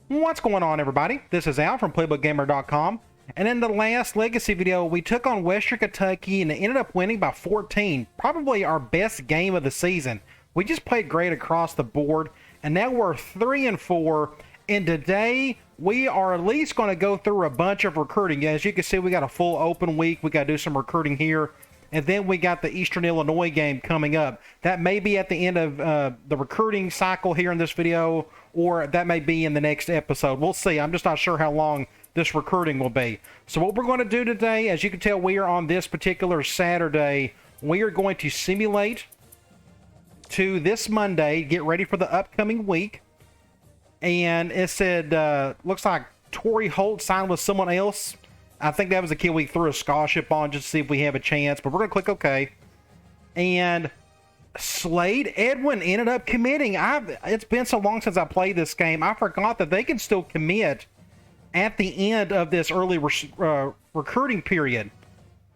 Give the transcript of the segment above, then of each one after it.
What's going on, everybody? This is Al from PlaybookGamer.com, and in the last Legacy video, we took on Western Kentucky and ended up winning by 14. Probably our best game of the season. We just played great across the board, and now we're 3-4. And today, we are at least going to go through a bunch of recruiting. As you can see, we got a full open week. We got to do some recruiting here. And then we got the Eastern Illinois game coming up. That may be at the end of the recruiting cycle here in this video, or that may be in the next episode. We'll see. I'm just not sure how long this recruiting will be. So what we're going to do today, as you can tell, we are on this particular Saturday. We are going to simulate to this Monday, get ready for the upcoming week. And it said, looks like Torrey Holt signed with someone else. I think that was a kid we threw a scholarship on just to see if we have a chance. But we're going to click OK. And Slade Edwin ended up committing. It's been so long since I played this game. I forgot that they can still commit at the end of this early recruiting period.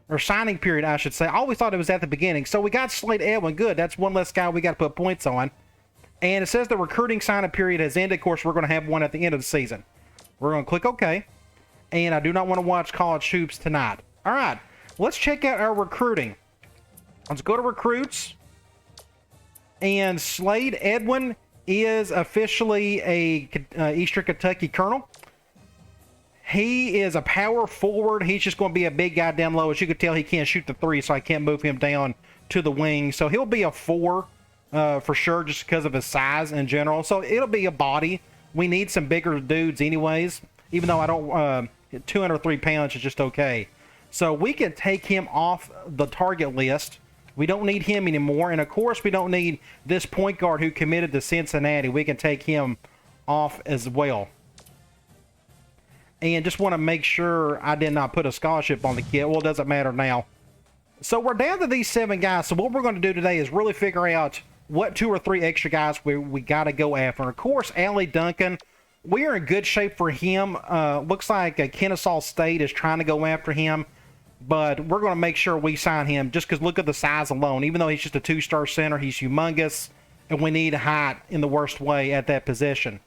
Or signing period, I should say. I always thought it was at the beginning. So we got Slade Edwin. Good. That's one less guy we got to put points on. And it says the recruiting signing period has ended. Of course, we're going to have one at the end of the season. We're going to click OK. And I do not want to watch college hoops tonight. All right, let's check out our recruiting. Let's go to recruits. And Slade Edwin is officially a Eastern Kentucky Colonel. He is a power forward. He's just going to be a big guy down low. As you can tell, he can't shoot the three, so I can't move him down to the wing. So he'll be a 4 for sure, just because of his size in general. So it'll be a body. We need some bigger dudes anyways, even though I don't... 203 pounds is just okay. So we can take him off the target list. We don't need him anymore. And of course, we don't need this point guard who committed to Cincinnati. We can take him off as well. And just want to make sure I did not put a scholarship on the kid. Well, it doesn't matter now. So we're down to these 7 guys. So what we're going to do today is really figure out what 2 or 3 extra guys we got to go after. And of course, Allie Duncan, we are in good shape for him. Looks like Kennesaw State is trying to go after him, but we're going to make sure we sign him just because look at the size alone. Even though he's just a 2-star center, he's humongous, and we need height in the worst way at that position.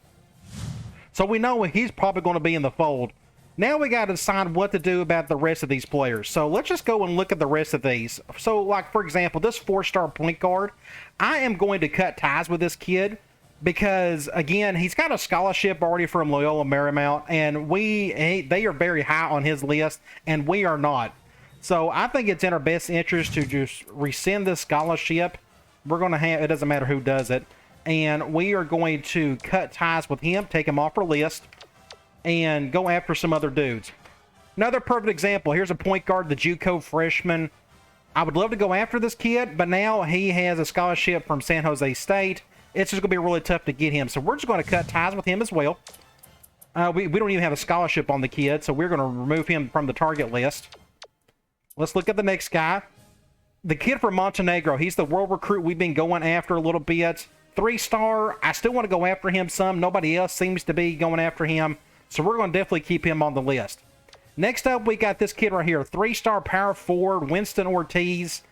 So we know he's probably going to be in the fold. Now we got to decide what to do about the rest of these players. So let's just go and look at the rest of these. So, like, for example, this 4-star point guard, I am going to cut ties with this kid. Because, again, he's got a scholarship already from Loyola Marymount, and they are very high on his list, and we are not. So I think it's in our best interest to just rescind this scholarship. We're going to have, it doesn't matter who does it, and we are going to cut ties with him, take him off our list, and go after some other dudes. Another perfect example, here's a point guard, the JUCO freshman. I would love to go after this kid, but now he has a scholarship from San Jose State. It's just going to be really tough to get him. So we're just going to cut ties with him as well. We don't even have a scholarship on the kid, so we're going to remove him from the target list. Let's look at the next guy. The kid from Montenegro. He's the world recruit we've been going after a little bit. 3-star. I still want to go after him some. Nobody else seems to be going after him. So we're going to definitely keep him on the list. Next up, we got this kid right here. 3-star power forward, Winston Ortiz.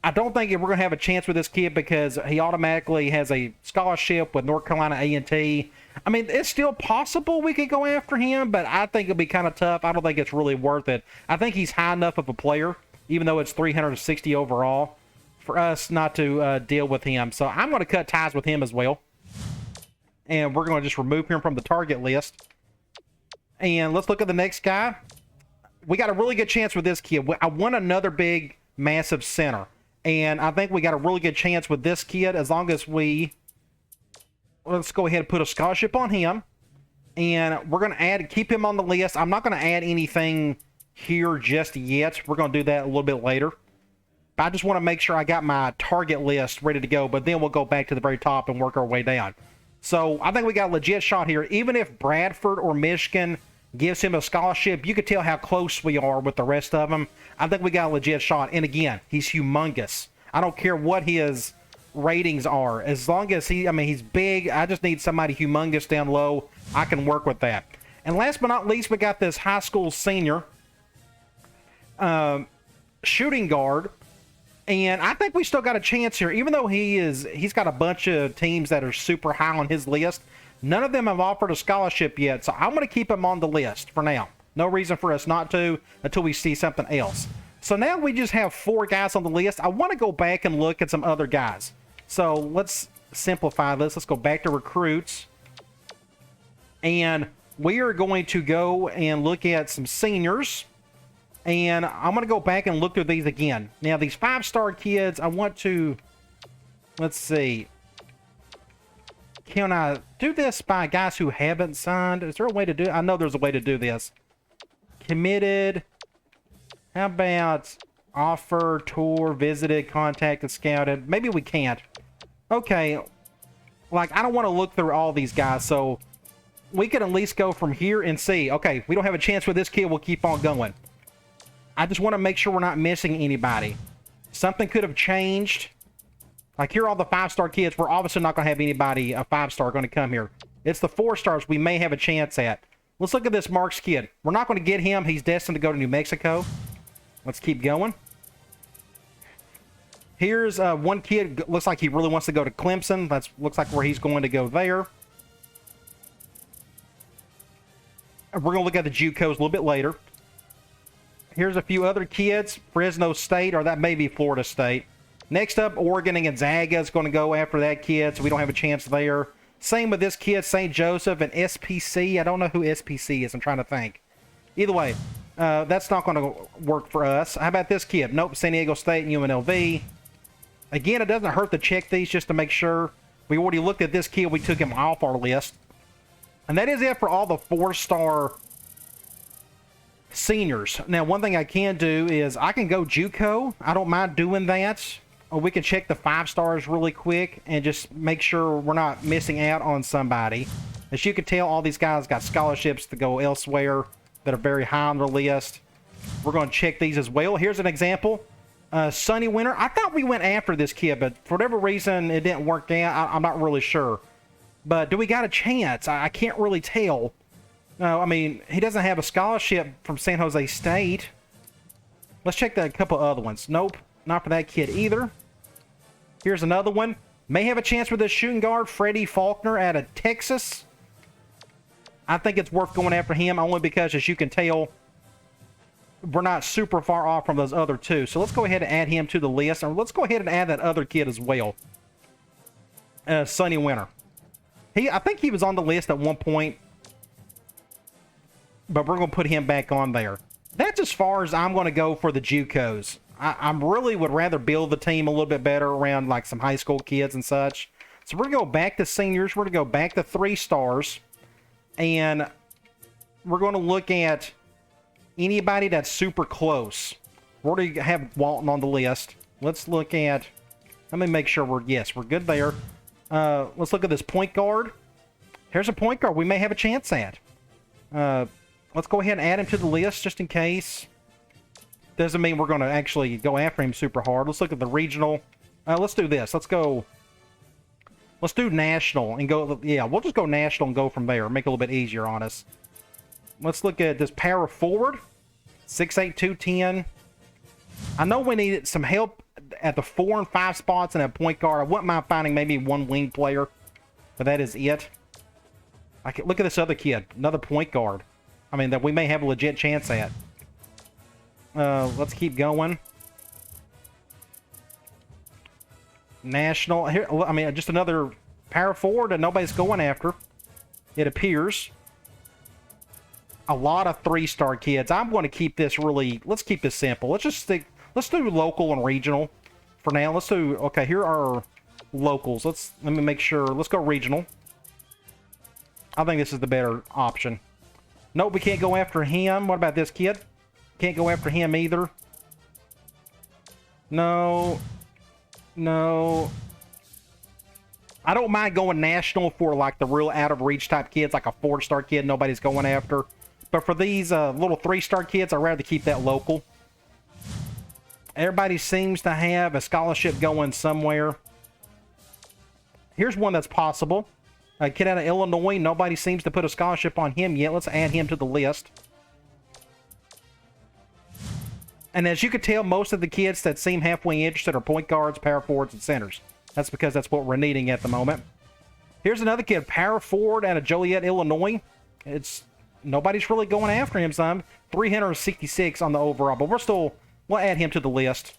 I don't think we're going to have a chance with this kid because he automatically has a scholarship with North Carolina A&T. I mean, it's still possible we could go after him, but I think it'll be kind of tough. I don't think it's really worth it. I think he's high enough of a player, even though it's 360 overall, for us not to deal with him. So I'm going to cut ties with him as well. And we're going to just remove him from the target list. And let's look at the next guy. We got a really good chance with this kid. I want another big, massive center. And I think we got a really good chance with this kid as long as let's go ahead and put a scholarship on him. And we're going to keep him on the list. I'm not going to add anything here just yet. We're going to do that a little bit later. But I just want to make sure I got my target list ready to go. But then we'll go back to the very top and work our way down. So I think we got a legit shot here. Even if Bradford or Michigan gives him a scholarship, you could tell how close we are with the rest of them. I think we got a legit shot. And again, he's humongous. I don't care what his ratings are. As long as he's big. I just need somebody humongous down low. I can work with that. And last but not least, we got this high school senior shooting guard. And I think we still got a chance here, even though he's got a bunch of teams that are super high on his list. None of them have offered a scholarship yet, so I'm going to keep them on the list for now. No reason for us not to until we see something else. So now we just have 4 guys on the list. I want to go back and look at some other guys. So let's simplify this. Let's go back to recruits. And we are going to go and look at some seniors. And I'm going to go back and look through these again. Now, these 5-star kids, I want to... Let's see. Can I do this by guys who haven't signed? Is there a way to do it? I know there's a way to do this. Committed. How about offer, tour, visited, contacted, scouted? Maybe we can't. Okay. Like, I don't want to look through all these guys, so we can at least go from here and see. Okay, we don't have a chance with this kid. We'll keep on going. I just want to make sure we're not missing anybody. Something could have changed. Like, here are all the 5-star kids. We're obviously not going to have anybody, a 5-star, going to come here. It's the 4-stars we may have a chance at. Let's look at this Marks kid. We're not going to get him. He's destined to go to New Mexico. Let's keep going. Here's one kid. Looks like he really wants to go to Clemson. That looks like where he's going to go there. We're going to look at the JUCOs a little bit later. Here's a few other kids. Fresno State, or that may be Florida State. Next up, Oregon and Gonzaga is going to go after that kid, so we don't have a chance there. Same with this kid, St. Joseph and SPC. I don't know who SPC is. I'm trying to think. Either way, that's not going to work for us. How about this kid? Nope, San Diego State and UNLV. Again, it doesn't hurt to check these just to make sure. We already looked at this kid. We took him off our list. And that is it for all the 4-star seniors. Now, one thing I can do is I can go JUCO. I don't mind doing that. Or we can check the 5-stars really quick and just make sure we're not missing out on somebody. As you can tell, all these guys got scholarships to go elsewhere that are very high on the list. We're going to check these as well. Here's an example. Sonny Winter. I thought we went after this kid, but for whatever reason, it didn't work out. I'm not really sure. But do we got a chance? I can't really tell. No, I mean, he doesn't have a scholarship from San Jose State. Let's check a couple other ones. Nope, not for that kid either. Here's another one. May have a chance with this shooting guard, Freddie Faulkner out of Texas. I think it's worth going after him only because, as you can tell, we're not super far off from those other two. So let's go ahead and add him to the list. And let's go ahead and add that other kid as well. Sonny Winter. I think he was on the list at one point. But we're going to put him back on there. That's as far as I'm going to go for the JUCOs. I really would rather build the team a little bit better around like some high school kids and such. So we're going to go back to seniors. We're going to go back to 3-stars. And we're going to look at anybody that's super close. We already have Walton on the list. Let's look at... Let me make sure we're good there. Let's look at this point guard. Here's a point guard we may have a chance at. Let's go ahead and add him to the list just in case. Doesn't mean we're going to actually go after him super hard. Let's look at the regional. Let's do this. Let's do national and go. Yeah, we'll just go national and go from there. Make it a little bit easier on us. Let's look at this power forward. 6'8", 210. I know we need some help at the 4 and 5 spots and at point guard. I wouldn't mind finding maybe one wing player, but that is it. Look at this other kid. Another point guard. I mean, that we may have a legit chance at. Let's keep going. National. Here, I mean, just another power forward that nobody's going after, it appears. A lot of 3-star kids. I'm going to keep this really... Let's keep this simple. Let's do local and regional for now. Let's do... Okay, here are locals. Let me make sure. Let's go regional. I think this is the better option. Nope, we can't go after him. What about this kid? Can't go after him either. No. I don't mind going national for like the real out of reach type kids, like a 4-star kid nobody's going after. But for these little 3-star kids, I'd rather keep that local. Everybody seems to have a scholarship going somewhere. Here's one that's possible. A kid out of Illinois. Nobody seems to put a scholarship on him yet. Let's add him to the list. And as you can tell, most of the kids that seem halfway interested are point guards, power forwards, and centers. That's because that's what we're needing at the moment. Here's another kid, Power Forward out of Joliet, Illinois. Nobody's really going after him, son. 366 on the overall, but we'll add him to the list.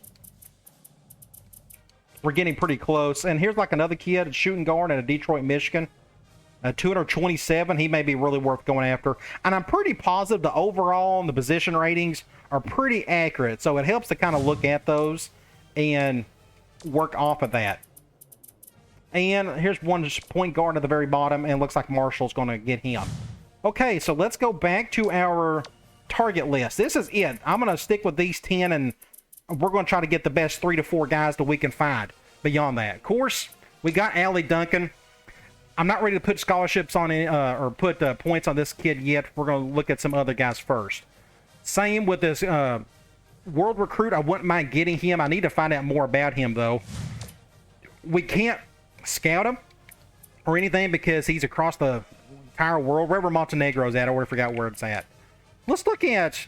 We're getting pretty close. And here's like another kid, shooting guard out of Detroit, Michigan. 227. He may be really worth going after. And I'm pretty positive the overall and the position ratings are pretty accurate. So it helps to kind of look at those and work off of that. And here's one just point guard at the very bottom, and looks like Marshall's going to get him. Okay, so let's go back to our target list. This is it. I'm going to stick with these 10, and we're going to try to get the best 3 to 4 guys that we can find beyond that. Of course, we got Allie Duncan. I'm not ready to put scholarships on it, or put points on this kid yet. We're going to look at some other guys first. Same with this World Recruit. I wouldn't mind getting him. I need to find out more about him, though. We can't scout him or anything because he's across the entire world. Wherever Montenegro's at, I already forgot where it's at. Let's look at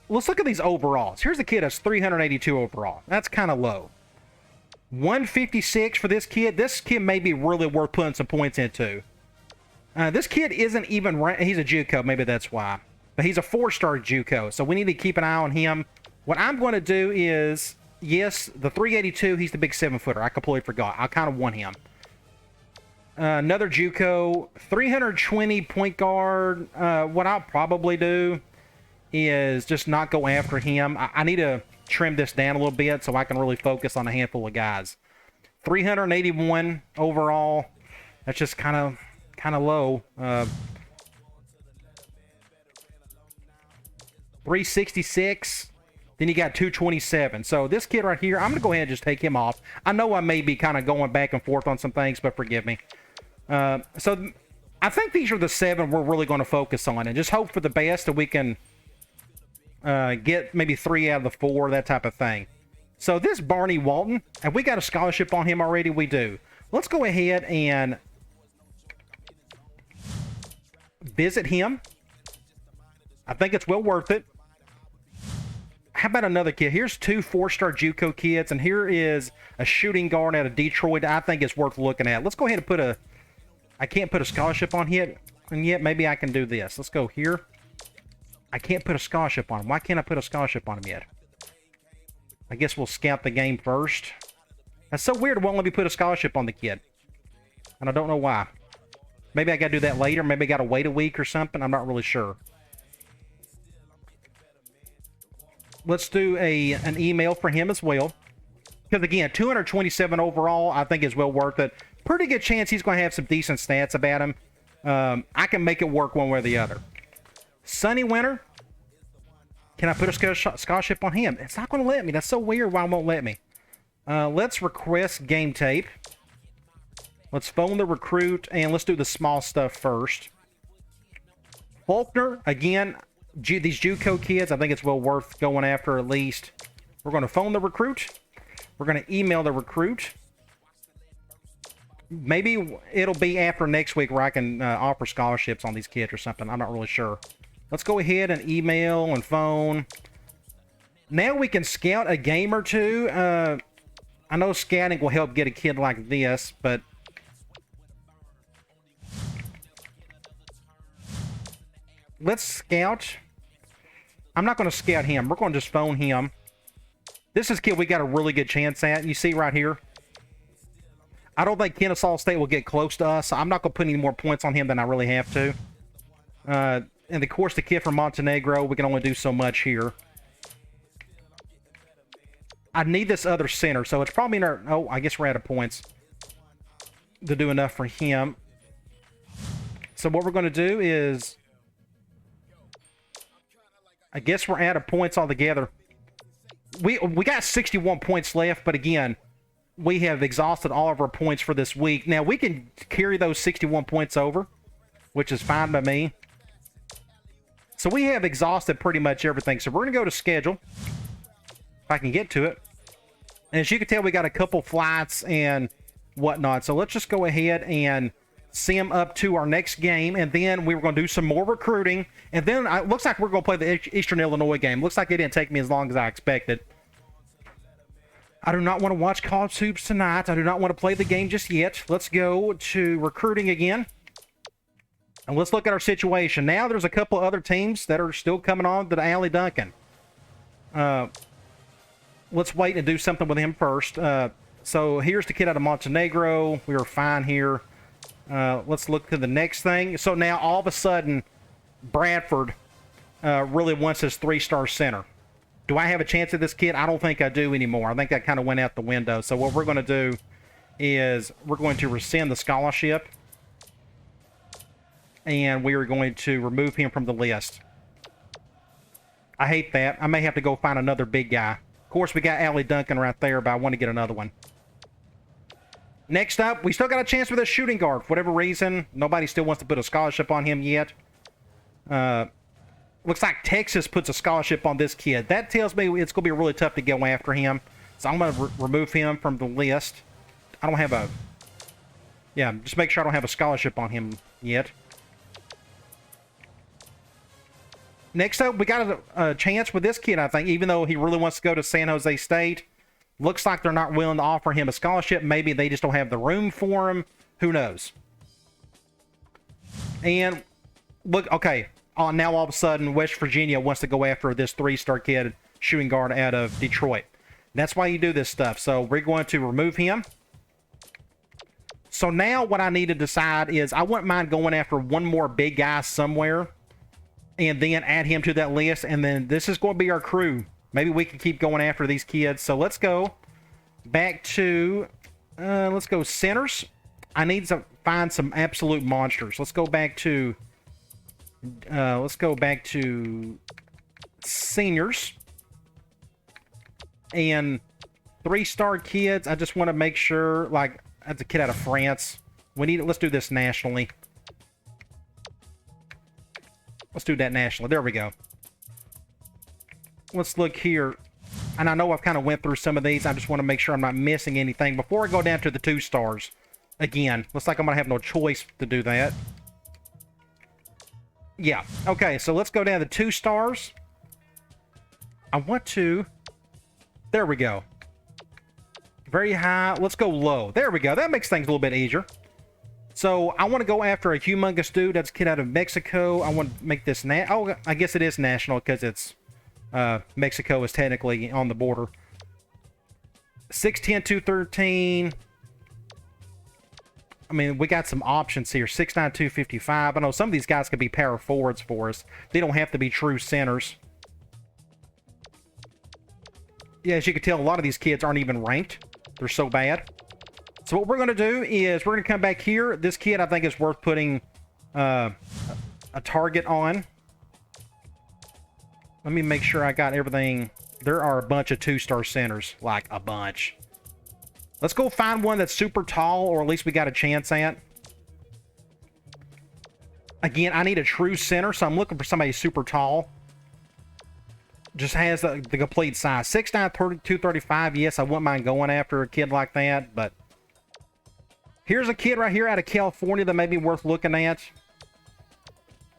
these overalls. Here's a kid that's 382 overall. That's kind of low. 156 for this kid. This kid may be really worth putting some points into. This kid isn't even he's a JUCO, maybe that's why. But he's a 4-star JUCO, so we need to keep an eye on him. What I'm going to do is, yes, the 382, he's the big 7-footer. I completely forgot. I kind of want him. Another JUCO, 320 point guard. What I'll probably do is just not go after him. I need to trim this down a little bit so I can really focus on a handful of guys. 381 overall. That's just kind of low. 366. Then you got 227. So this kid right here, I'm going to go ahead and just take him off. I know I may be kind of going back and forth on some things, but forgive me. So I think these are the 7 we're really going to focus on, and just hope for the best that we can get maybe 3 out of the 4, that type of thing. So this Barney Walton, have we got a scholarship on him already? We do. Let's go ahead and visit him. I think it's well worth it. How about another kid? Here's 2 4-star JUCO kids, and here is a shooting guard out of Detroit. I think it's worth looking at. Let's go ahead and put a... I can't put a scholarship on him, and yet maybe I can do this. Let's go here. I can't put a scholarship on him. Why can't I put a scholarship on him yet? I guess we'll scout the game first. That's so weird. It won't let me put a scholarship on the kid. And I don't know why. Maybe I got to do that later. Maybe I got to wait a week or something. I'm not really sure. Let's do an email for him as well. Because, again, 227 overall, I think is well worth it. Pretty good chance he's going to have some decent stats about him. I can make it work one way or the other. Sonny Winter. Can I put a scholarship on him? It's not going to let me. That's so weird why it won't let me. Let's request game tape. Let's phone the recruit, and let's do the small stuff first. Faulkner, again, these JUCO kids, I think it's well worth going after at least. We're going to phone the recruit. We're going to email the recruit. Maybe it'll be after next week where I can offer scholarships on these kids or something. I'm not really sure. Let's go ahead and email and phone. Now we can scout a game or two. I know scouting will help get a kid like this, but... let's scout. I'm not going to scout him. We're going to just phone him. This is a kid we got a really good chance at. You see right here. I don't think Kennesaw State will get close to us. So I'm not going to put any more points on him than I really have to. And of course, the kid from Montenegro, we can only do so much here. I need this other center, so it's probably in our... oh, I guess we're out of points to do enough for him. So what we're going to do is... I guess we're out of points altogether. We got 61 points left, but again, we have exhausted all of our points for this week. Now, we can carry those 61 points over, which is fine by me. So we have exhausted pretty much everything. So we're going to go to schedule, if I can get to it. And as you can tell, we got a couple flights and whatnot. So let's just go ahead and sim up to our next game, and then we were going to do some more recruiting, and then it looks like we're going to play the Eastern Illinois game. Looks like it didn't take me as long as I expected. I do not want to watch college hoops tonight. I do not want to play the game just yet. Let's go to recruiting again. And let's look at our situation. Now there's a couple other teams that are still coming on to the Alley Duncan. Let's wait and do something with him first. So here's the kid out of Montenegro. We were fine here. Let's look to the next thing. So now all of a sudden, Bradford really wants his 3-star center. Do I have a chance at this kid? I don't think I do anymore. I think that kind of went out the window. So what we're going to do is we're going to rescind the scholarship. And we are going to remove him from the list. I hate that. I may have to go find another big guy. Of course, we got Allie Duncan right there, but I want to get another one. Next up, we still got a chance with a shooting guard. For whatever reason, nobody still wants to put a scholarship on him yet. Looks like Texas puts a scholarship on this kid. That tells me it's going to be really tough to go after him. So I'm going to remove him from the list. I don't have a... Yeah, just make sure I don't have a scholarship on him yet. Next up, we got a chance with this kid, I think, even though he really wants to go to San Jose State. Looks like they're not willing to offer him a scholarship. Maybe they just don't have the room for him. Who knows? And look, okay, now all of a sudden, West Virginia wants to go after this 3-star kid, shooting guard out of Detroit. That's why you do this stuff. So we're going to remove him. So now what I need to decide is I wouldn't mind going after one more big guy somewhere and then add him to that list. And then this is going to be our crew. Maybe we can keep going after these kids. So let's go back to, let's go centers. I need to find some absolute monsters. Let's go back to seniors. And 3-star kids, I just want to make sure, like, that's a kid out of France. Let's do this nationally. Let's do that nationally. There we go. Let's look here. And I know I've kind of went through some of these. I just want to make sure I'm not missing anything. Before I go down to the 2 stars, again, looks like I'm going to have no choice to do that. Yeah. Okay, so let's go down to 2 stars. I want to... There we go. Very high. Let's go low. There we go. That makes things a little bit easier. So I want to go after a humongous dude. That's a kid out of Mexico. I want to make this... Oh, I guess it is national because it's... Mexico is technically on the border. 6'10", 213. I mean, we got some options here. 6'9", 255. I know some of these guys could be power forwards for us. They don't have to be true centers. Yeah, as you can tell, a lot of these kids aren't even ranked. They're so bad. So what we're going to do is we're going to come back here. This kid, I think, is worth putting a target on. Let me make sure I got everything. There are a bunch of 2-star centers. Like, a bunch. Let's go find one that's super tall, or at least we got a chance at. Again, I need a true center, so I'm looking for somebody super tall. Just has the complete size. 6'9", 235. Yes, I wouldn't mind going after a kid like that, but... Here's a kid right here out of California that may be worth looking at.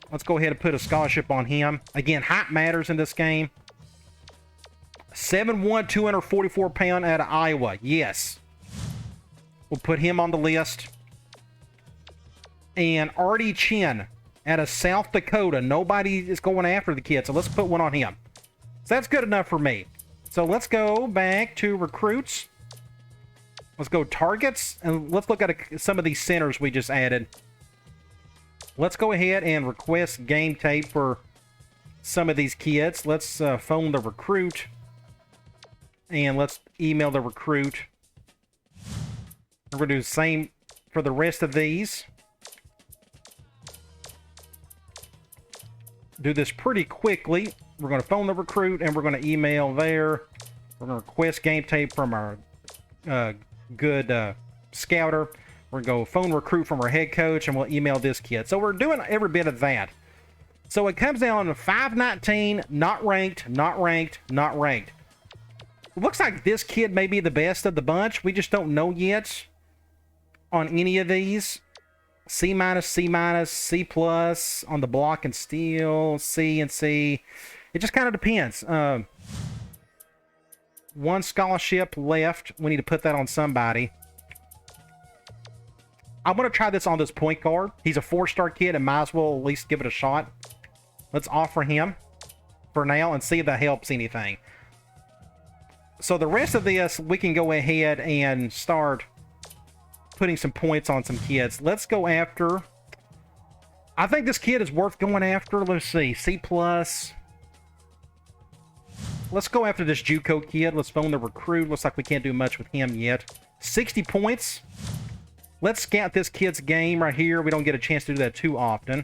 Let's go ahead and put a scholarship on him. Again, height matters in this game. 7'1", 244 pound out of Iowa. Yes. We'll put him on the list. And Artie Chin out of South Dakota. Nobody is going after the kid, so let's put one on him. So that's good enough for me. So let's go back to recruits. Let's go targets. And let's look at some of these centers we just added. Let's go ahead and request game tape for some of these kids. Let's phone the recruit. And let's email the recruit. We're going to do the same for the rest of these. Do this pretty quickly. We're going to phone the recruit and we're going to email there. We're going to request game tape from our good scouter. We're going to go phone recruit from our head coach, and we'll email this kid. So we're doing every bit of that. So it comes down to 519, not ranked, not ranked, not ranked. It looks like this kid may be the best of the bunch. We just don't know yet on any of these. C-, C-, C+ on the block and steal, C and C. It just kind of depends. One scholarship left. We need to put that on somebody. I'm going to try this on this point guard. He's a 4-star kid and might as well at least give it a shot. Let's offer him for now and see if that helps anything. So the rest of this, we can go ahead and start putting some points on some kids. Let's go after... I think this kid is worth going after. Let's see. C+. Let's go after this JUCO kid. Let's phone the recruit. Looks like we can't do much with him yet. 60 points. Let's scout this kid's game right here. We don't get a chance to do that too often.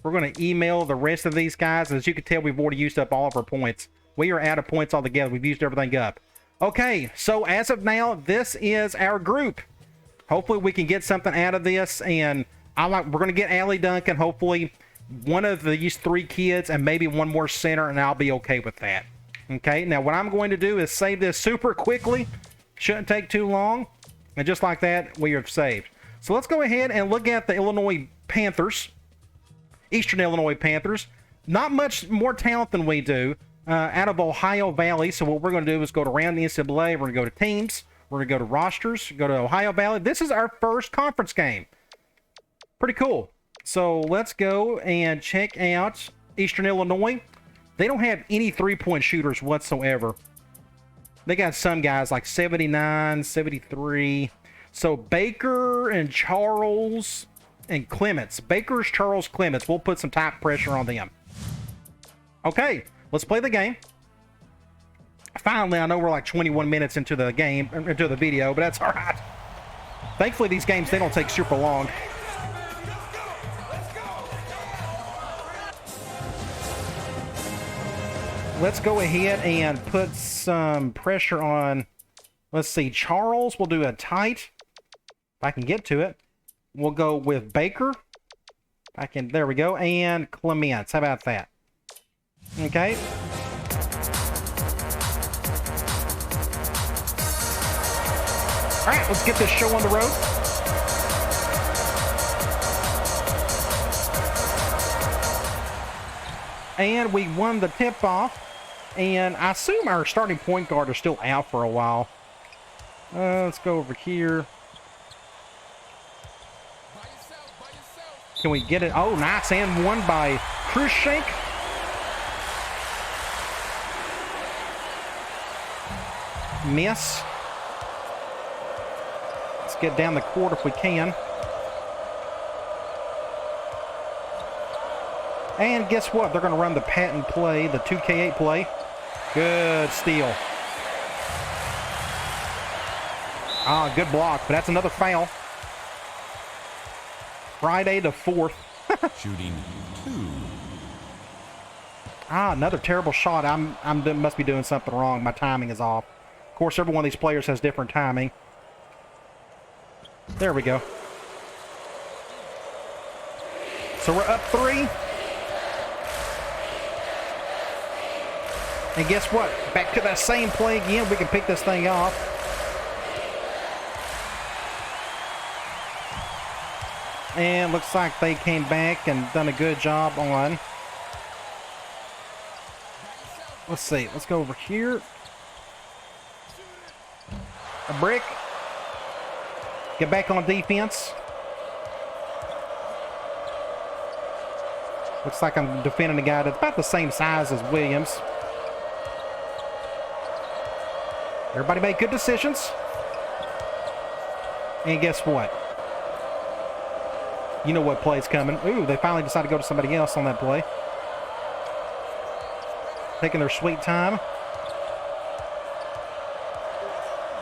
We're going to email the rest of these guys. As you can tell, we've already used up all of our points. We are out of points altogether. We've used everything up. Okay, so as of now, this is our group. Hopefully we can get something out of this. And we're going to get Allie Duncan. Hopefully one of these 3 kids and maybe one more center, and I'll be okay with that. Okay, now what I'm going to do is save this super quickly. Shouldn't take too long. And just like that, we are saved. So let's go ahead and look at the Illinois Panthers. Eastern Illinois Panthers. Not much more talent than we do. Out of Ohio Valley. So what we're going to do is go to round the NCAA. We're going to go to teams. We're going to go to rosters. Go to Ohio Valley. This is our first conference game. Pretty cool. So let's go and check out Eastern Illinois. They don't have any 3-point shooters whatsoever. They got some guys like 79, 73. So Baker and Charles and Clements. Baker's, Charles, Clements. We'll put some top pressure on them. Okay, let's play the game. Finally, I know we're like 21 minutes into the game, into the video, but that's all right. Thankfully, these games, they don't take super long. Let's go ahead and put some pressure on, let's see, Charles. We'll do a tight, if I can get to it. We'll go with Baker. There we go. And Clements. How about that? Okay. All right, let's get this show on the road. And we won the tip-off. And I assume our starting point guard is still out for a while. Let's go over here. Can we get it? Oh, nice. And one by Krushank. Miss. Let's get down the court if we can. And guess what? They're going to run the patent play, the 2K8 play. Good steal. Ah, good block, but that's another foul. Friday the 4th. Shooting 2. Ah, another terrible shot. I must be doing something wrong. My timing is off. Of course, every one of these players has different timing. There we go. So we're up 3. And guess what? Back to that same play again. We can pick this thing off. And looks like they came back and done a good job on. Let's see. Let's go over here. A brick. Get back on defense. Looks like I'm defending a guy that's about the same size as Williams. Everybody made good decisions. And guess what? You know what play's coming. Ooh, they finally decided to go to somebody else on that play. Taking their sweet time.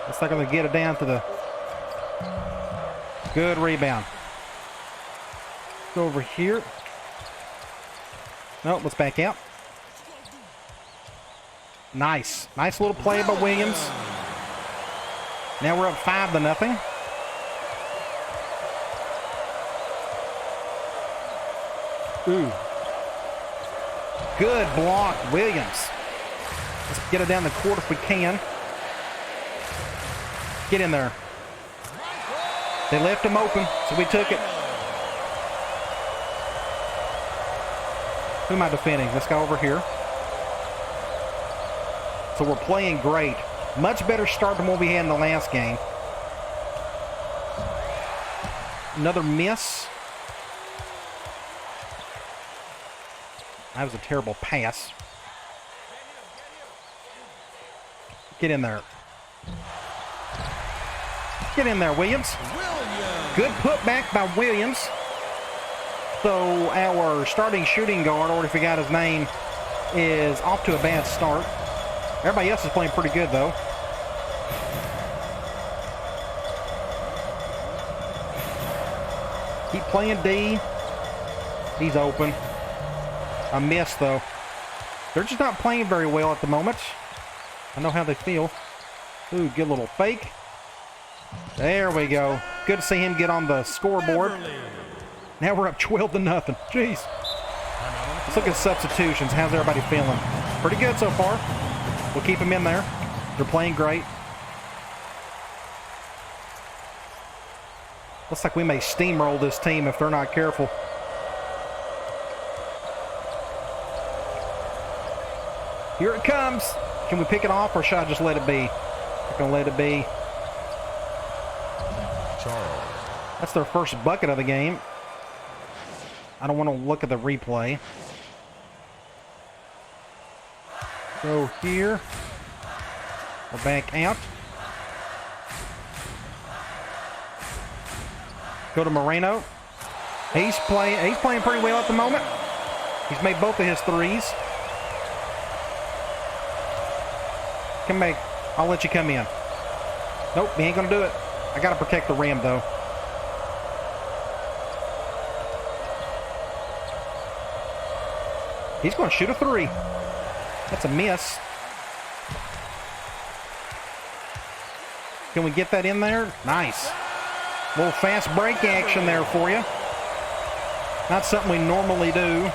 Looks like they're going to get it down to the... Good rebound. Go over here. No, let's back out. Nice. Nice little play by Williams. Now we're up 5-0. Ooh. Good block, Williams. Let's get it down the court if we can. Get in there. They left him open, so we took it. Who am I defending? Let's go over here. So we're playing great. Much better start than what we had in the last game. Another miss. That was a terrible pass. Get in there. Get in there, Williams. Good putback by Williams. So our starting shooting guard, or if you got his name, is off to a bad start. Everybody else is playing pretty good, though. Keep playing D. He's open. A miss, though. They're just not playing very well at the moment. I know how they feel. Ooh, good little fake. There we go. Good to see him get on the scoreboard. Now we're up 12-0. Jeez. Let's look at substitutions. How's everybody feeling? Pretty good so far. We'll keep them in there. They're playing great. Looks like we may steamroll this team if they're not careful. Here it comes. Can we pick it off, or should I just let it be? I'm going to let it be. Charles. That's their first bucket of the game. I don't want to look at the replay. Go here. We're back out. Go to Moreno. He's playing pretty well at the moment. He's made both of his threes. Come back. I'll let you come in. Nope, he ain't gonna do it. I gotta protect the rim though. He's gonna shoot a three. That's a miss. Can we get that in there? Nice. A little fast break action there for you. Not something we normally do.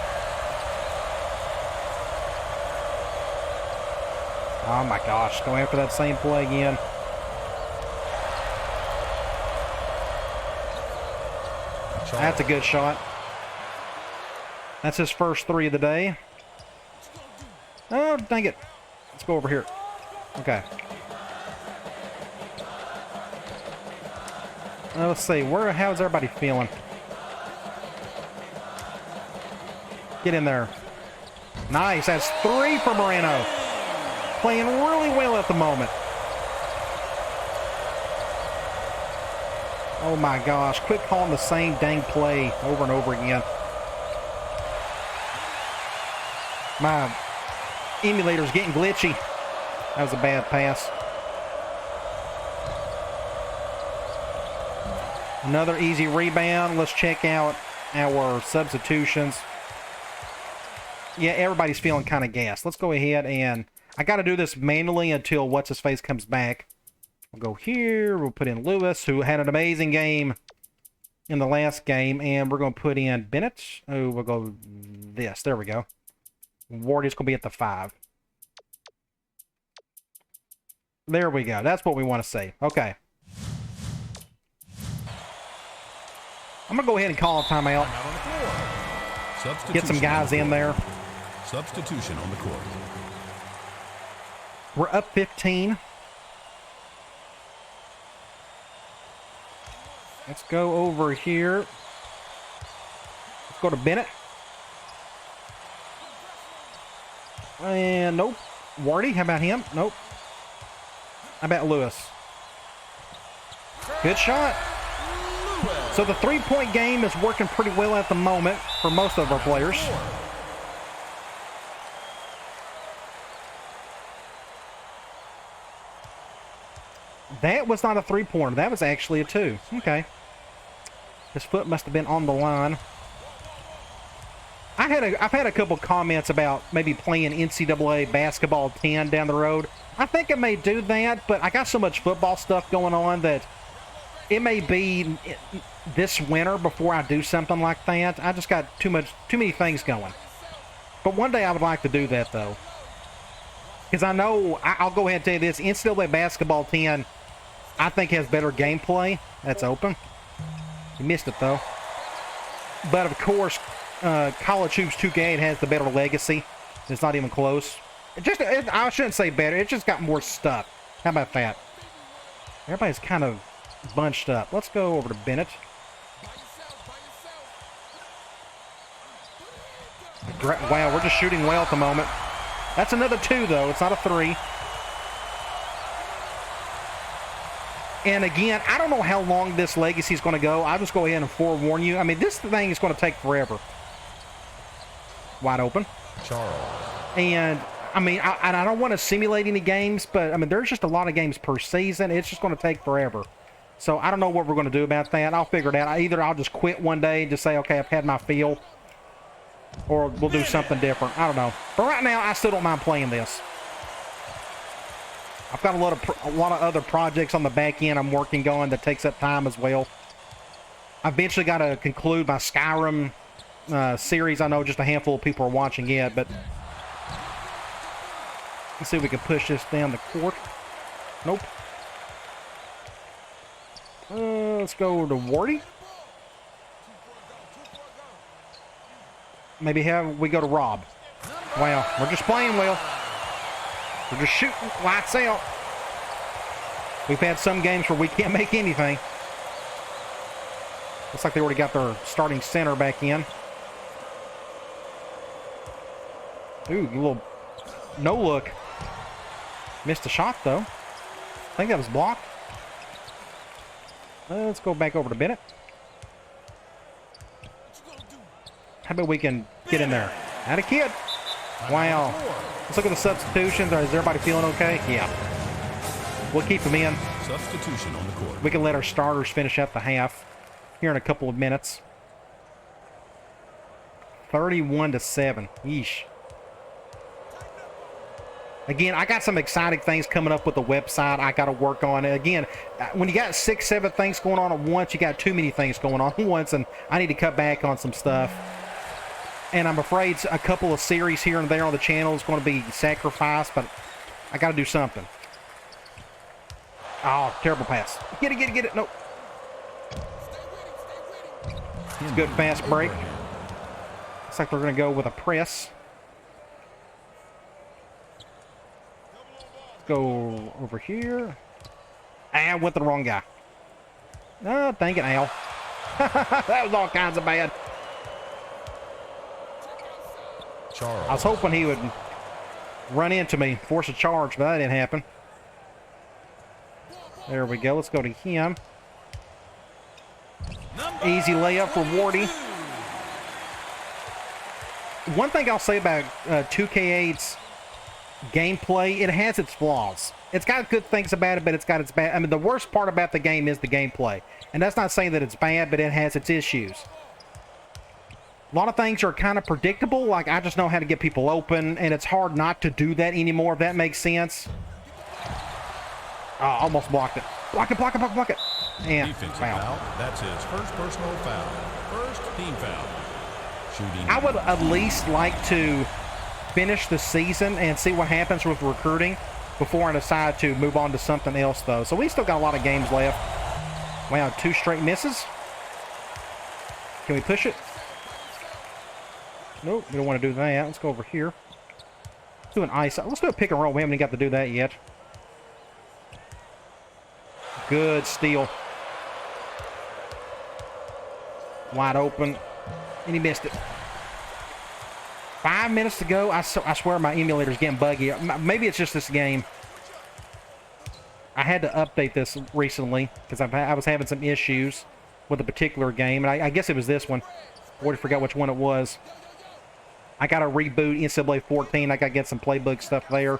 Oh my gosh, go after that same play again. That's a good shot. That's his first three of the day. Oh, dang it. Let's go over here. Okay. Let's see. How's everybody feeling? Get in there. Nice. That's three for Moreno. Playing really well at the moment. Oh my gosh. Quit calling the same dang play over and over again. My emulator's getting glitchy. That was a bad pass. Another easy rebound. Let's check out our substitutions. Yeah, everybody's feeling kind of gassed. Let's go ahead and... I got to do this manually until What's-His-Face comes back. We'll go here. We'll put in Lewis, who had an amazing game in the last game. And we're going to put in Bennett. Oh, we'll go this. There we go. Wardy's going to be at the 5. There we go. That's what we want to see. Okay. I'm going to go ahead and call a timeout. Get some guys in there. Substitution on the court. We're up 15. Let's go over here. Let's go to Bennett. And nope. Wardy, how about him? Nope. How about Lewis? Good shot. So the three-point game is working pretty well at the moment for most of our players. That was not a three-pointer. That was actually a 2. Okay. His foot must have been on the line. I've had a couple comments about maybe playing NCAA basketball 10 down the road. I think I may do that, but I got so much football stuff going on that it may be this winter before I do something like that. I just got too many things going. But one day I would like to do that, though. Because I know, I'll go ahead and tell you this, NCAA basketball 10, I think has better gameplay. That's open. You missed it, though. But, of course, College Hoops 2K has the better legacy. It's not even close. I shouldn't say better. It just got more stuff. How about that? Everybody's kind of bunched up. Let's go over to Bennett. Wow, we're just shooting well at the moment. That's another 2, though. It's not a 3. And again, I don't know how long this legacy is going to go. I'll just go ahead and forewarn you. I mean, this thing is going to take forever. Wide open. Charles. And, I mean, I don't want to simulate any games, but, I mean, there's just a lot of games per season. It's just going to take forever. So, I don't know what we're going to do about that. I'll figure it out. Either I'll just quit one day and just say, okay, I've had my fill. Or we'll do something different. I don't know. But right now, I still don't mind playing this. I've got a lot of other projects on the back end I'm working on that takes up time as well. I eventually got to conclude my Skyrim series. I know just a handful of people are watching it, but let's see if we can push this down the court. Nope. Let's go to Wardy. Maybe we go to Rob. Wow, we're just playing well. We're just shooting lights out. We've had some games where we can't make anything. Looks like they already got their starting center back in. Ooh, a little no look. Missed a shot, though. I think that was blocked. Let's go back over to Bennett. How about we can get in there? Not a kid. Wow. Let's look at the substitutions. Is everybody feeling okay? Yeah. We'll keep them in. Substitution on the court. We can let our starters finish up the half here in a couple of minutes. 31-7. Yeesh. Again, I got some exciting things coming up with the website I got to work on. Again, when you got 6, 7 things going on at once, you got too many things going on at once, and I need to cut back on some stuff. And I'm afraid a couple of series here and there on the channel is going to be sacrificed, but I got to do something. Oh, terrible pass. Get it. Nope. It's a good fast break. Looks like they're going to go with a press. Let's go over here. I went the wrong guy. Oh, dang it, Al. That was all kinds of bad. Charles. I was hoping he would run into me, force a charge, but that didn't happen. There we go. Let's go to him. Easy layup for Wardy. One thing I'll say about 2K8's gameplay, it has its flaws. It's got good things about it, but it's got its bad. I mean, the worst part about the game is the gameplay. And that's not saying that it's bad, but it has its issues. A lot of things are kind of predictable, like I just know how to get people open, and it's hard not to do that anymore, if that makes sense. Oh, almost blocked it. Block it. And foul. That's his first personal foul. First team foul. Shooting. I would at least like to finish the season and see what happens with recruiting before I decide to move on to something else, though. So we still got a lot of games left. Wow, 2 straight misses. Can we push it? Nope, we don't want to do that. Let's go over here. Let's do an ice. Let's do a pick and roll. We haven't even got to do that yet. Good steal. Wide open. And he missed it. 5 minutes to go. I swear my emulator's getting buggy. Maybe it's just this game. I had to update this recently because I was having some issues with a particular game. And I guess it was this one. I already forgot which one it was. I got to reboot NCAA 14. I got to get some playbook stuff there.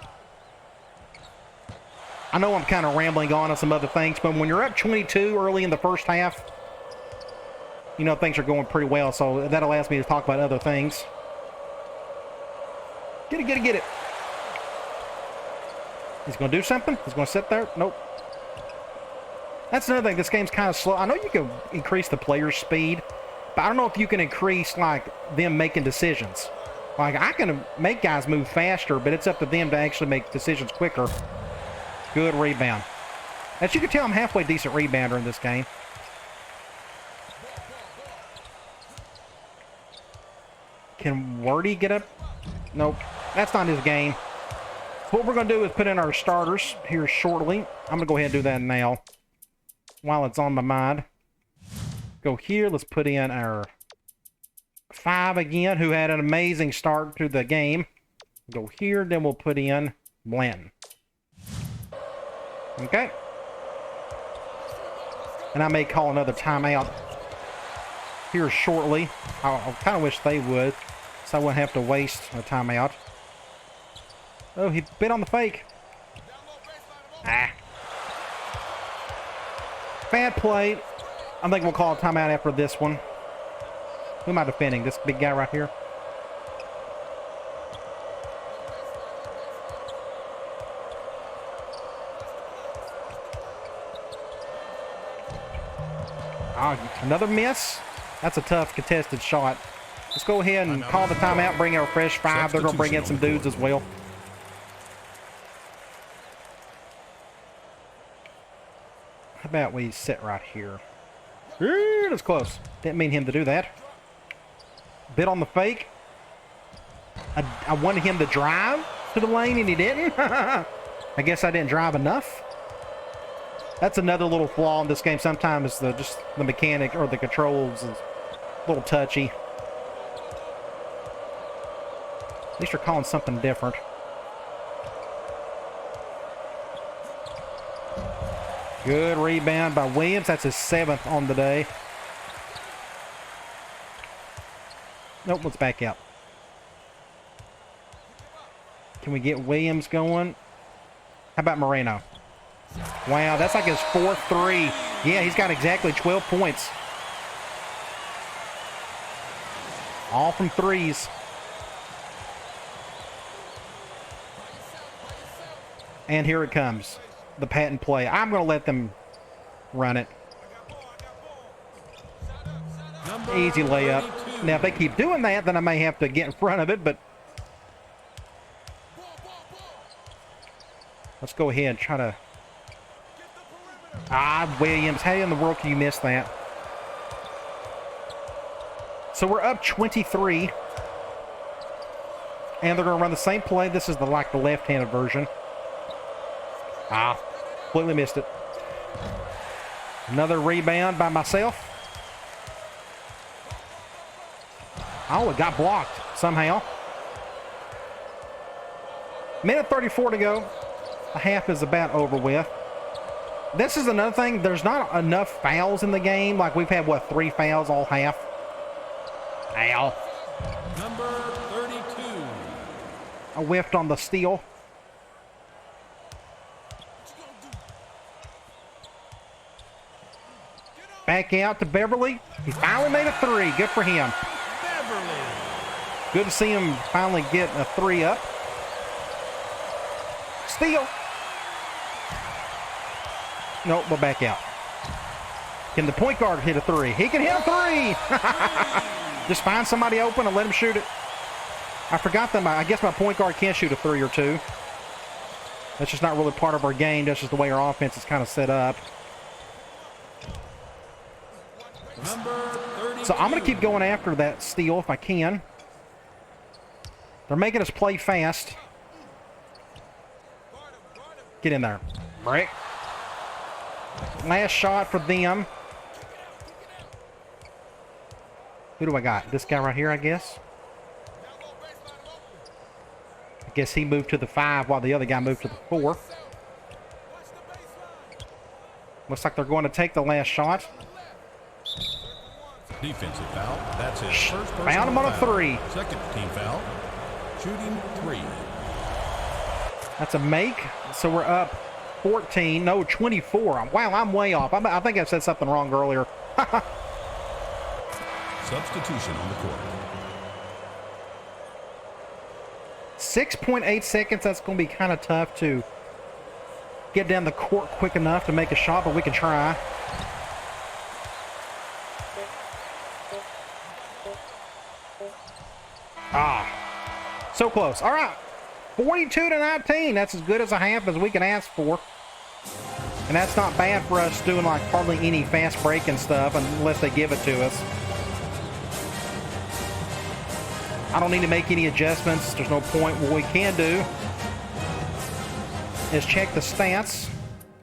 I know I'm kind of rambling on some other things, but when you're up 22 early in the first half, you know, things are going pretty well, so that allows me to talk about other things. Get it. He's going to do something? He's going to sit there? Nope. That's another thing. This game's kind of slow. I know you can increase the player's speed, but I don't know if you can increase, like, them making decisions. Like, I can make guys move faster, but it's up to them to actually make decisions quicker. Good rebound. As you can tell, I'm halfway decent rebounder in this game. Can Wardy get up? Nope. That's not his game. So what we're going to do is put in our starters here shortly. I'm going to go ahead and do that now while it's on my mind. Go here. Let's put in our 5 again, who had an amazing start to the game. Go here. Then we'll put in Blanton. Okay. And I may call another timeout here shortly. I kind of wish they would, so I wouldn't have to waste a timeout. Oh, he bit on the fake. Ah. Bad play. I think we'll call a timeout after this one. Who am I defending? This big guy right here? Oh, another miss. That's a tough contested shot. Let's go ahead and call the timeout, bring our fresh 5. They're going to bring in some dudes as well. How about we sit right here? That's close. Didn't mean him to do that. Bit on the fake. I wanted him to drive to the lane and he didn't. I guess I didn't drive enough. That's another little flaw in this game. Sometimes just the mechanic or the controls is a little touchy. At least you're calling something different. Good rebound by Williams. That's his 7th on the day. Nope, let's back out. Can we get Williams going? How about Moreno? Wow, that's like his 4th 3. Yeah, he's got exactly 12 points. All from 3s. And here it comes. The patent play. I'm going to let them run it. Easy layup. Now, if they keep doing that, then I may have to get in front of it, but let's go ahead and try to... Williams. How in the world can you miss that? So we're up 23. And they're going to run the same play. This is the left-handed version. Completely missed it. Another rebound by myself. Oh, it got blocked somehow. Minute 34 to go. The half is about over with. This is another thing. There's not enough fouls in the game. Like, we've had, what, 3 fouls all half? Ow. Number 32. I whiffed on the steal. Back out to Beverly. He finally made a 3. Good for him. Beverly. Good to see him finally get a 3 up. Steal. Nope, we'll back out. Can the point guard hit a 3? He can hit a 3! Just find somebody open and let him shoot it. I forgot that I guess my point guard can shoot a 3 or 2. That's just not really part of our game. That's just the way our offense is kind of set up. So I'm going to keep going after that steal if I can. They're making us play fast. Get in there. Break. Last shot for them. Who do I got? This guy right here, I guess. I guess he moved to the 5 while the other guy moved to the 4. Looks like they're going to take the last shot. Defensive foul. That's his first personal Found him on a foul. 3. Second team foul. Shooting 3. That's a make. So we're up 14. No, 24. Wow, I'm way off. I think I said something wrong earlier. Substitution on the court. 6.8 seconds. That's going to be kind of tough to get down the court quick enough to make a shot, but we can try. So close. All right. 42-19. That's as good as a half as we can ask for. And that's not bad for us doing like hardly any fast breaking stuff unless they give it to us. I don't need to make any adjustments. There's no point. What we can do is check the stats.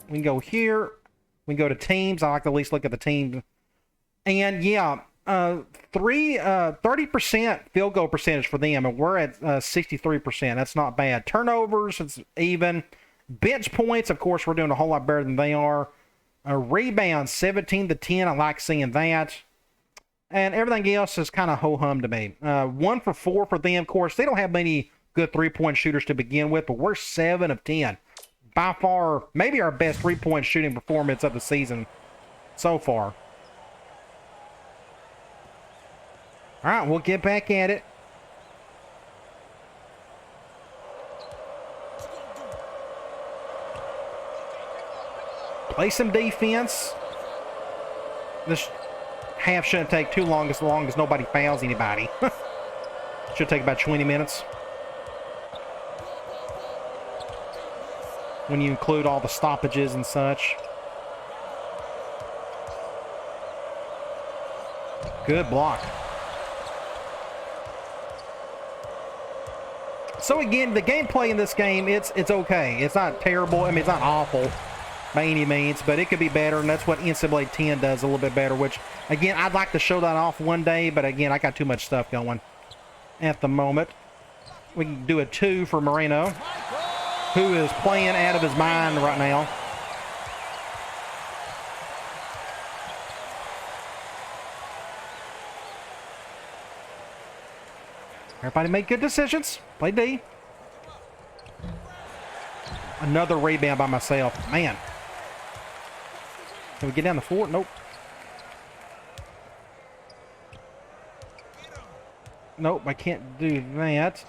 We can go here. We can go to teams. I like to at least look at the team. And yeah, 30% field goal percentage for them, and we're at 63%. That's not bad. Turnovers, it's even. Bench points, of course, we're doing a whole lot better than they are. Rebounds, 17-10. I like seeing that. And everything else is kind of ho-hum to me. 1 for 4 for them. Of course, they don't have many good three-point shooters to begin with, but we're 7 of 10. By far, maybe our best three-point shooting performance of the season so far. All right, we'll get back at it. Play some defense. This half shouldn't take too long as nobody fouls anybody. Should take about 20 minutes. When you include all the stoppages and such. Good block. So again, the gameplay in this game, it's okay. It's not terrible. I mean, it's not awful by any means, but it could be better, and that's what NCAA 10 does a little bit better, which, again, I'd like to show that off one day, but again, I got too much stuff going at the moment. We can do a 2 for Moreno, who is playing out of his mind right now. Everybody make good decisions. Play D. Another rebound by myself. Man. Can we get down the floor? Nope. Nope, I can't do that.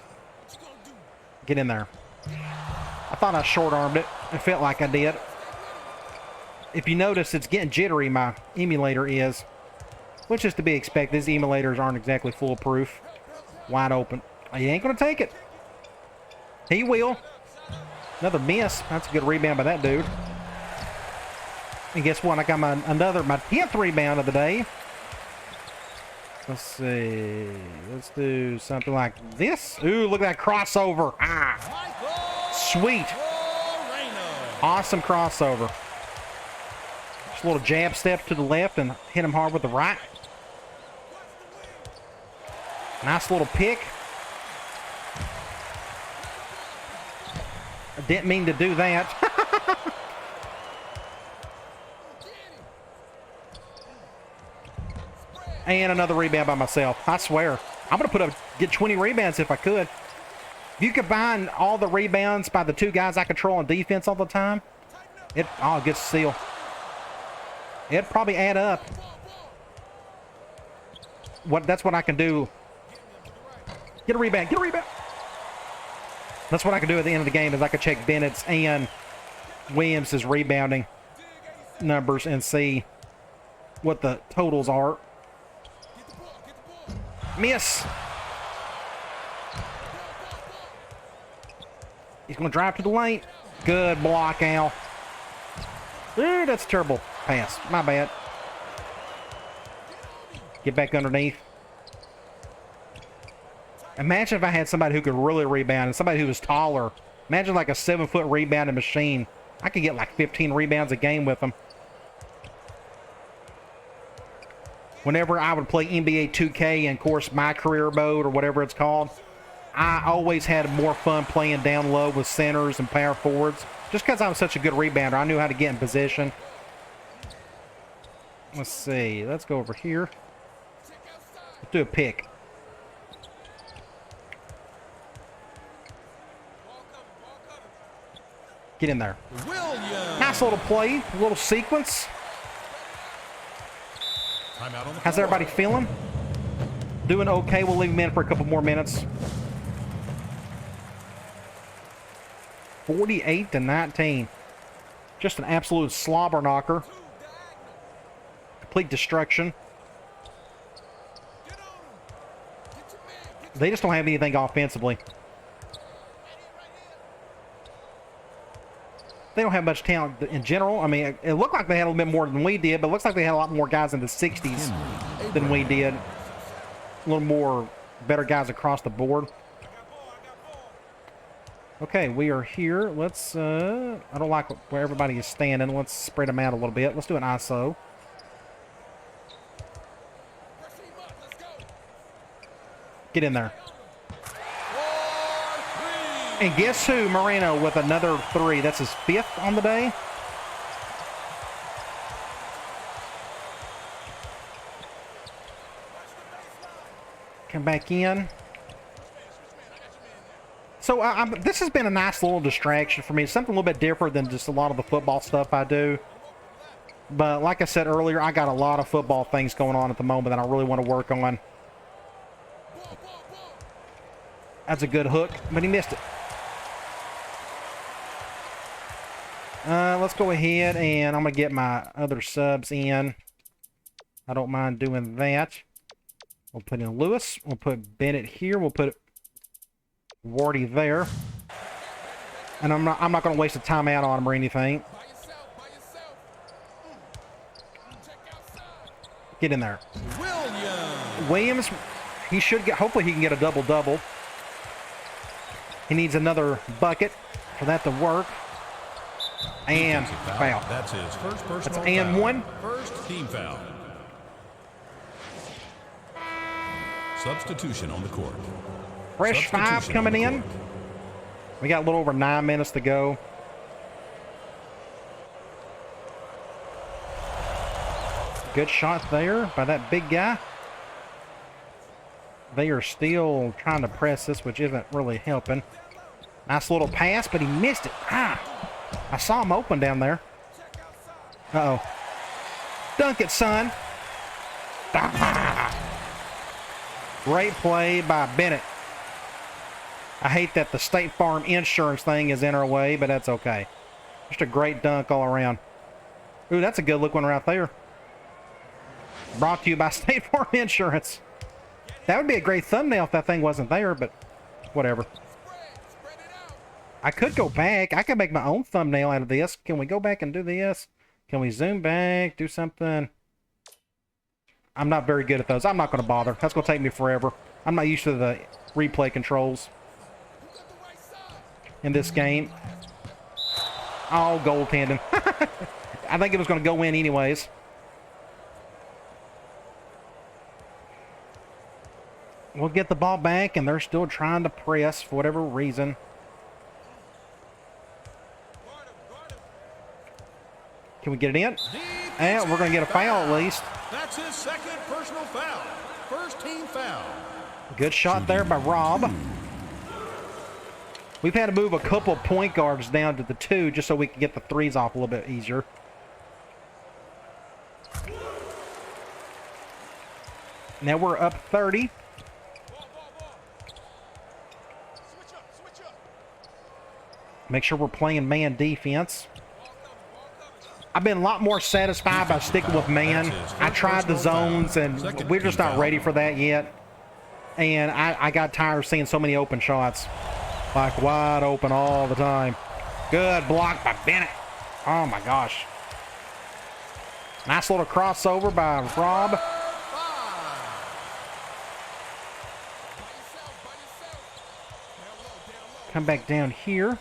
Get in there. I thought I short-armed it. It felt like I did. If you notice, it's getting jittery, my emulator is. Which is to be expected. These emulators aren't exactly foolproof. Wide open. He ain't going to take it. He will. Another miss. That's a good rebound by that dude. And guess what? I got my 10th rebound of the day. Let's see. Let's do something like this. Ooh, look at that crossover. Ah. Sweet. Awesome crossover. Just a little jab step to the left and hit him hard with the right. Nice little pick. I didn't mean to do that. And another rebound by myself. I swear. I'm going to get 20 rebounds if I could. If you combine all the rebounds by the 2 guys I control on defense all the time, good steal. It'd probably add up. That's what I can do. Get a rebound. Get a rebound. That's what I can do at the end of the game is I can check Bennett's and Williams' rebounding numbers and see what the totals are. Miss. He's going to drive to the lane. Good block, Al. Ooh, that's a terrible pass. My bad. Get back underneath. Imagine if I had somebody who could really rebound and somebody who was taller. Imagine like a 7-foot rebounding machine. I could get like 15 rebounds a game with them. Whenever I would play NBA 2K and, of course, my career mode or whatever it's called, I always had more fun playing down low with centers and power forwards. Just because I was such a good rebounder, I knew how to get in position. Let's see. Let's go over here. Let's do a pick. Get in there. Nice little play, a little sequence. How's everybody feeling? Doing okay. We'll leave him in for a couple more minutes. 48-19. Just an absolute slobber knocker. Complete destruction. They just don't have anything offensively. They don't have much talent in general. I mean, it looked like they had a little bit more than we did, but it looks like they had a lot more guys in the 60s than we did. A little more better guys across the board. Okay, we are here. Let's, I don't like where everybody is standing. Let's spread them out a little bit. Let's do an ISO. Get in there. And guess who? Moreno with another 3. That's his 5th on the day. Come back in. So this has been a nice little distraction for me. It's something a little bit different than just a lot of the football stuff I do. But like I said earlier, I got a lot of football things going on at the moment that I really want to work on. That's a good hook, but he missed it. Let's go ahead and I'm going to get my other subs in. I don't mind doing that. We'll put in Lewis. We'll put Bennett here. We'll put Wardy there. And I'm not going to waste a timeout on him or anything. Get in there. Williams, he should get, hopefully he can get a double-double. He needs another bucket for that to work. And foul. That's his first personal That's and foul. 1. First team foul. Substitution on the court. Fresh 5 coming in. We got a little over 9 minutes to go. Good shot there by that big guy. They are still trying to press this, which isn't really helping. Nice little pass, but he missed it. I saw him open down there. Uh-oh. Dunk it, son. Great play by Bennett. I hate that the State Farm insurance thing is in our way, but that's okay. Just a great dunk all around. Ooh, that's a good look one right there. Brought to you by State Farm Insurance. That would be a great thumbnail if that thing wasn't there, but whatever. I could go back. I could make my own thumbnail out of this. Can we go back and do this? Can we zoom back? Do something? I'm not very good at those. I'm not going to bother. That's going to take me forever. I'm not used to the replay controls in this game. Oh, goaltending. I think it was going to go in anyways. We'll get the ball back, and they're still trying to press for whatever reason. Can we get it in? And we're going to get a foul at least. That's his second personal foul. First team foul. Good shot there by Rob. We've had to move a couple of point guards down to the 2 just so we can get the 3s off a little bit easier. Now we're up 30. Make sure we're playing man defense. I've been a lot more satisfied by sticking with man. I tried the zones, and we're just not ready for that yet. And I got tired of seeing so many open shots. Like wide open all the time. Good block by Bennett. Oh my gosh. Nice little crossover by Rob. Come back down here.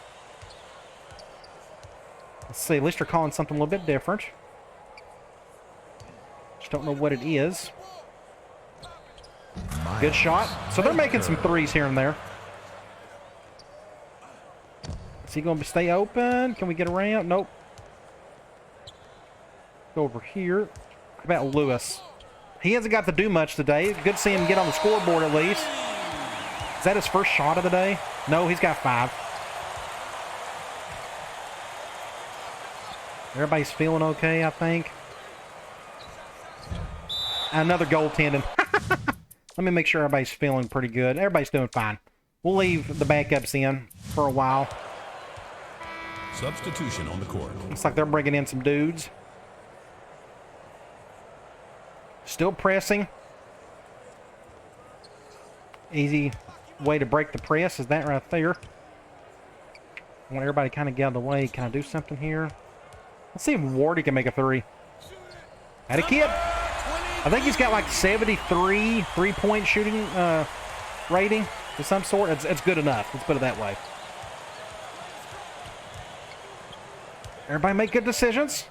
Let's see, at least they're calling something a little bit different. Just don't know what it is. Good shot. So they're making some 3s here and there. Is he going to stay open? Can we get around? Nope. Go over here. How about Lewis? He hasn't got to do much today. Good to see him get on the scoreboard at least. Is that his first shot of the day? No, he's got 5. Everybody's feeling okay, I think. Another goaltending. Let me make sure everybody's feeling pretty good. Everybody's doing fine. We'll leave the backups in for a while. Substitution on the court. Looks like they're bringing in some dudes. Still pressing. Easy way to break the press is that right there. I want everybody kind of get out of the way. Can I do something here? Let's see if Wardy can make a 3. Had a kid. I think he's got like 73 3-point shooting rating of some sort. It's good enough. Let's put it that way. Everybody make good decisions.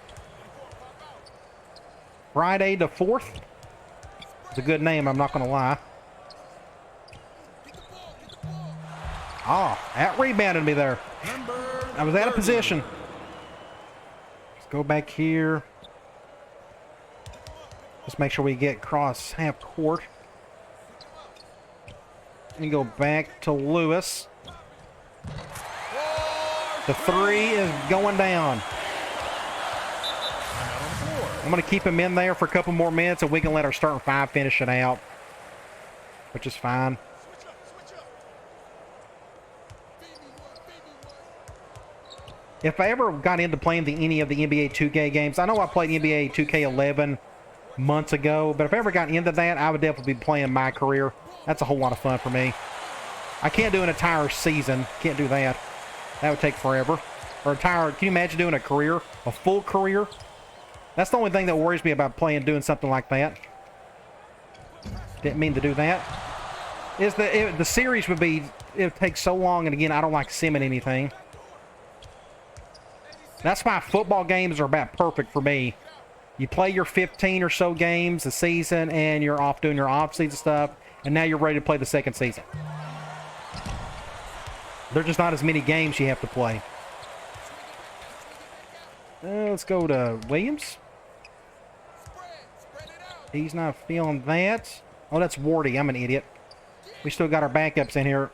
Friday the 4th. It's a good name, I'm not going to lie. Oh, that rebounded me there. I was out of position. Let's go back here. Let's make sure we get across half court. And go back to Lewis. The 3 is going down. I'm going to keep him in there for a couple more minutes, and we can let our starting 5 finish it out, which is fine. If I ever got into playing any of the NBA 2K games, I know I played NBA 2K11 months ago, but if I ever got into that, I would definitely be playing my career. That's a whole lot of fun for me. I can't do an entire season. Can't do that. That would take forever. Or can you imagine doing a career? A full career? That's the only thing that worries me about doing something like that. Didn't mean to do that. Is the series would be, it would take so long, and again, I don't like simming anything. That's why football games are about perfect for me. You play your 15 or so games a season, and you're off doing your off-season stuff, and now you're ready to play the second season. There's just not as many games you have to play. Let's go to Williams. He's not feeling that. Oh, that's Wardy. I'm an idiot. We still got our backups in here.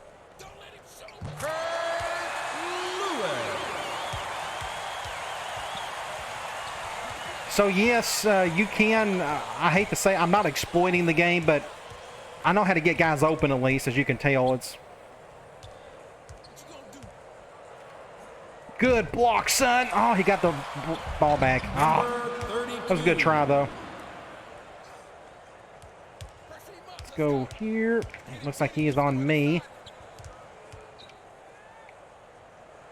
So yes, you can, I hate to say, I'm not exploiting the game, but I know how to get guys open at least, as you can tell. It's good block, son. Oh, he got the ball back. Oh, that was a good try, though. Let's go here. Looks like he is on me.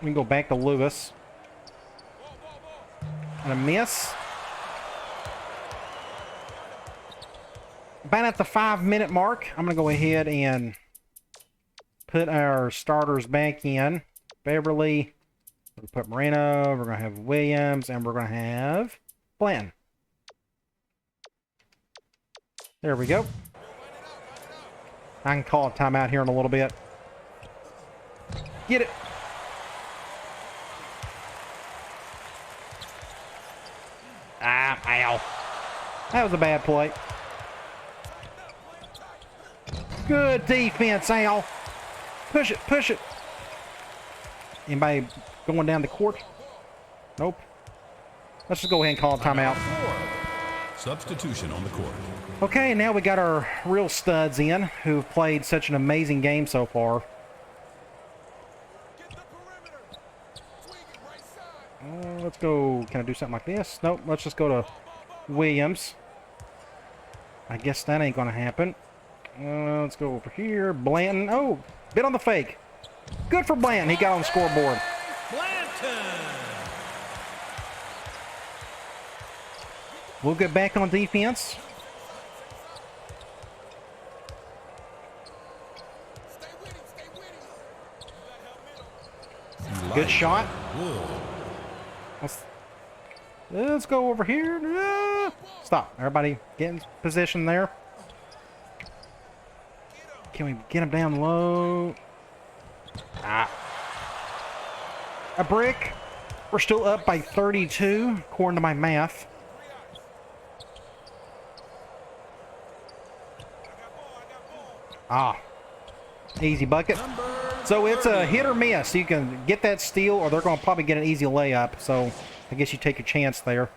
We can go back to Lewis. And a miss. About at the 5-minute mark, I'm going to go ahead and put our starters back in. Beverly. We're going to put Moreno. We're going to have Williams. And we're going to have Blanton. There we go. I can call a timeout here in a little bit. Get it. Ah, ow. That was a bad play. Good defense, Al. Push it, push it. Anybody going down the court? Nope. Let's just go ahead and call a timeout. Substitution on the court. Okay, now we got our real studs in who've played such an amazing game so far. Let's go. Can I do something like this? Nope. Let's just go to Williams. I guess that ain't going to happen. Let's go over here. Blanton. Oh, bit on the fake. Good for Blanton. He got on the scoreboard. Blanton. We'll get back on defense. Good shot. Let's go over here. Stop. Everybody get in position there. Can we get him down low? Ah. A brick. We're still up by 32, according to my math. Ah. Easy bucket. So it's a hit or miss. You can get that steal, or they're going to probably get an easy layup. So I guess you take a chance there.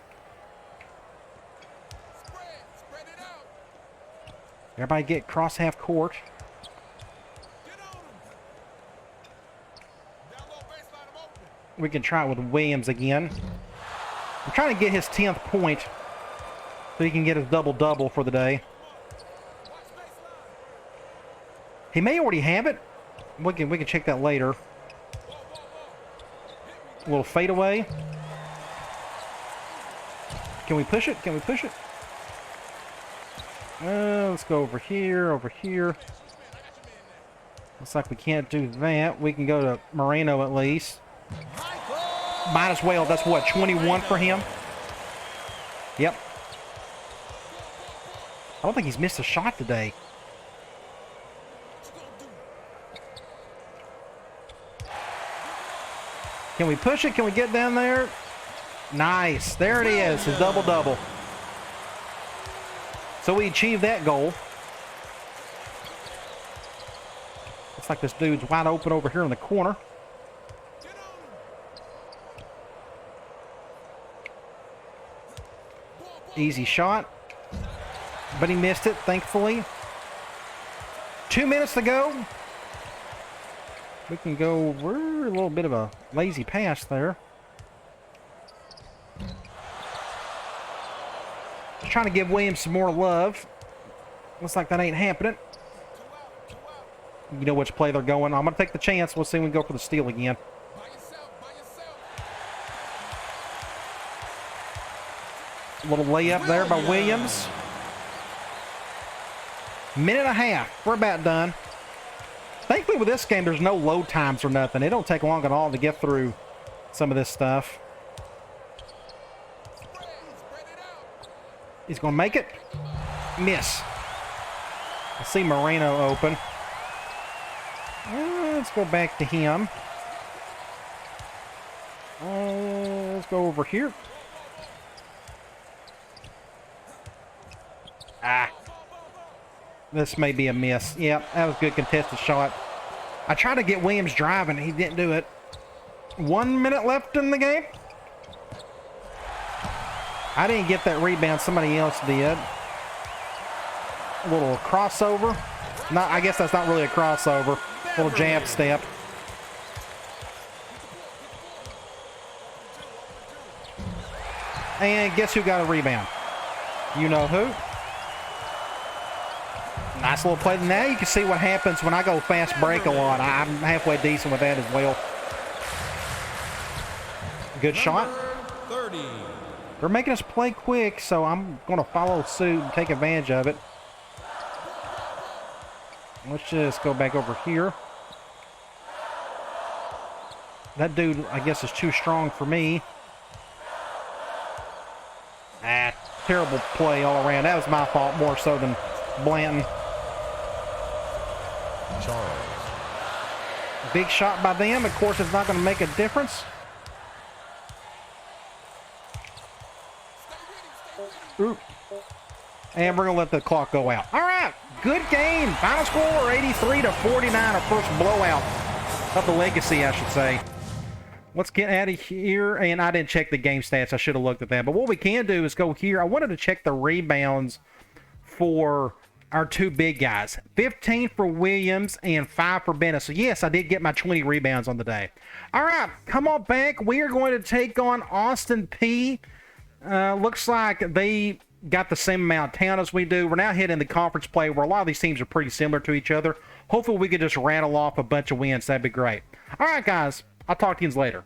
Everybody get cross half court. We can try it with Williams again. I'm trying to get his 10th point so he can get his double-double for the day. He may already have it. We can check that later. A little fadeaway. Can we push it? Can we push it? Let's go over here, over here. Looks like we can't do that. We can go to Moreno at least. Might as well. That's what, 21 for him? Yep. I don't think he's missed a shot today. Can we push it? Can we get down there? Nice. There it is. His double-double. So we achieved that goal. Looks like this dude's wide open over here in the corner. Easy shot. But he missed it, thankfully. 2 minutes to go. We can go. We're a little bit of a lazy pass there. Just trying to give Williams some more love. Looks like that ain't happening. You know which play they're going. I'm going to take the chance. We'll see when we go for the steal again. A little layup there by Williams. Minute and a half. We're about done. Thankfully with this game, there's no load times or nothing. It don't take long at all to get through some of this stuff. He's going to make it. Miss. I see Moreno open. Let's go back to him. Let's go over here. Ah. This may be a miss. Yep, that was a good contested shot. I tried to get Williams driving. He didn't do it. 1 minute left in the game. I didn't get that rebound. Somebody else did. A little crossover. Not, I guess that's not really a crossover. A little jab step. And guess who got a rebound? You know who? Nice little play. Now you can see what happens when I go fast break a lot. I'm halfway decent with that as well. Good shot. 30. They're making us play quick, so I'm going to follow suit and take advantage of it. Let's just go back over here. That dude, I guess, is too strong for me. Ah, terrible play all around. That was my fault more so than Blanton. Charles. Big shot by them. Of course, it's not going to make a difference. Oop. And we're going to let the clock go out. All right. Good game. Final score 83-49. Our first blowout of the legacy, I should say. Let's get out of here. And I didn't check the game stats. I should have looked at that. But what we can do is go here. I wanted to check the rebounds for our two big guys. 15 for Williams and 5 for Bennett. So, yes, I did get my 20 rebounds on the day. All right. Come on back. We are going to take on Austin Peay. Looks like they got the same amount of talent as we do. We're now hitting the conference play where a lot of these teams are pretty similar to each other. Hopefully we could just rattle off a bunch of wins. That'd be great. All right, guys. I'll talk to you later.